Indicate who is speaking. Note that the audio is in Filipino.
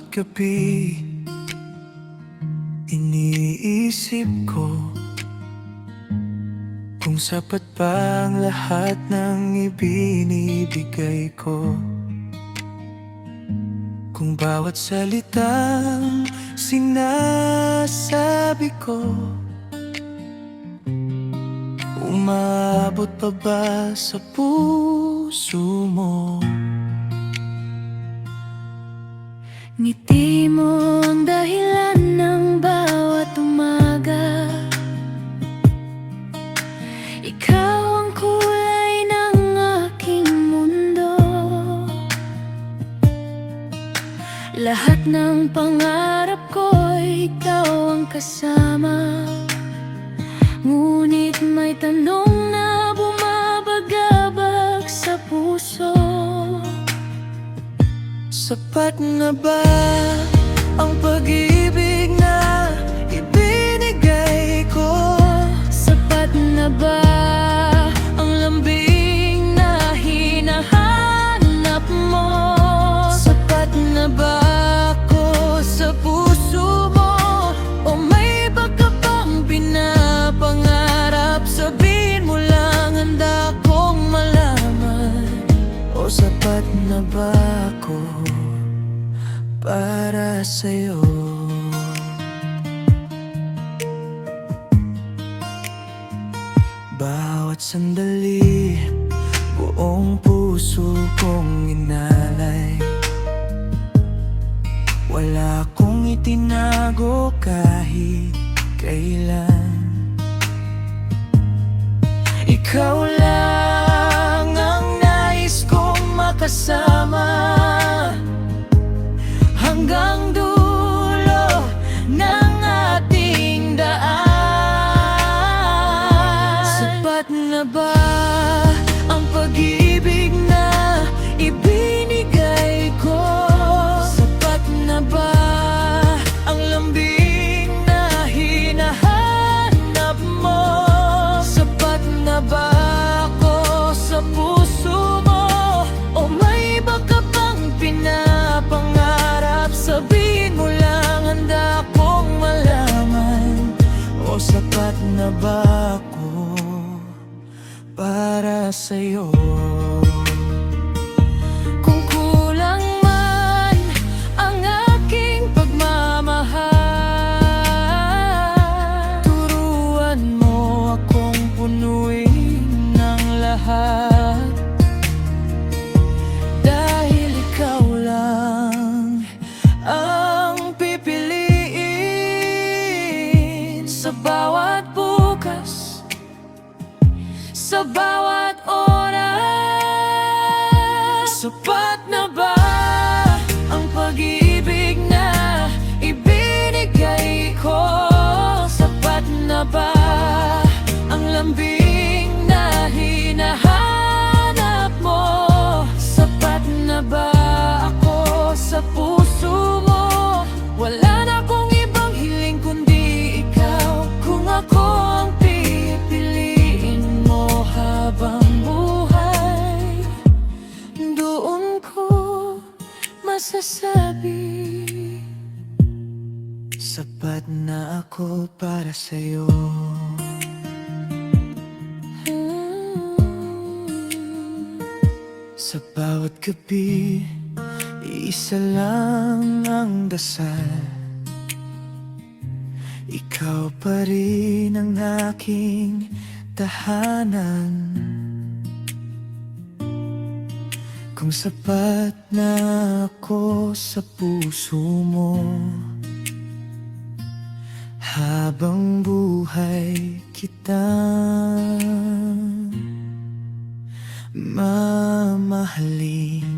Speaker 1: bawat gabi iniisip ko kung sapat ba ang lahat ng ibinibigay ko. Kung bawat salitang sinasabi ko umabot pa ba sa puso mo?
Speaker 2: Ngiti mo ang dahilan ng bawat umaga. Ikaw ang kulay ng aking mundo. Lahat ng pangarap ko'y ikaw ang kasama. Ngunit may tanong na bumabagabag sa puso.
Speaker 1: Sapat na ba ang pag-ibig na ibinigay ko?
Speaker 2: Sapat na ba ang lambing na hinahanap mo?
Speaker 1: Sapat na ba ako sa puso mo? O may iba ka pang pinapangarap? Sabihin mo lang, handa kong malaman. O sapat na ba ako para sa'yo? Bawat sandali, buong puso kong inalay. Wala akong itinago kahit kailan. Ikaw lang ang nais kong makasama hanggang dulo ng ating daan. Sapat na ba ang pag-ibig na ibinigay ko? Sapat na ba ang lambing na hinahanap mo? Sapat na ba ako sa puso mo? O may iba ka pang pinapangarap? Sabihin mo lang, handa kong malaman. O sapat na ba ako para sa'yo?
Speaker 2: Kung kulang man ang aking pagmamahal,
Speaker 1: Turuan mo akong punuin ng lahat. Dahil ikaw lang ang pipiliin sa bawat bukas, sa bawat oras. Sapat na ba ang pag-ibig na ibinigay ko? Sapat na ba ang lambing na hinahanap mo? Sapat na ba ako sa puso mo? Wala na akong ibang hiling kundi ikaw. Kung ako ang pipiliin mo habang buhay, doon ko masasabi sapat na ako para sa'yo. Sa bawat gabi, isa lang ang dasal. Ikaw pa rin ang aking tahanan. Kung sapat na ako sa puso mo, habang buhay kitang mamahalin.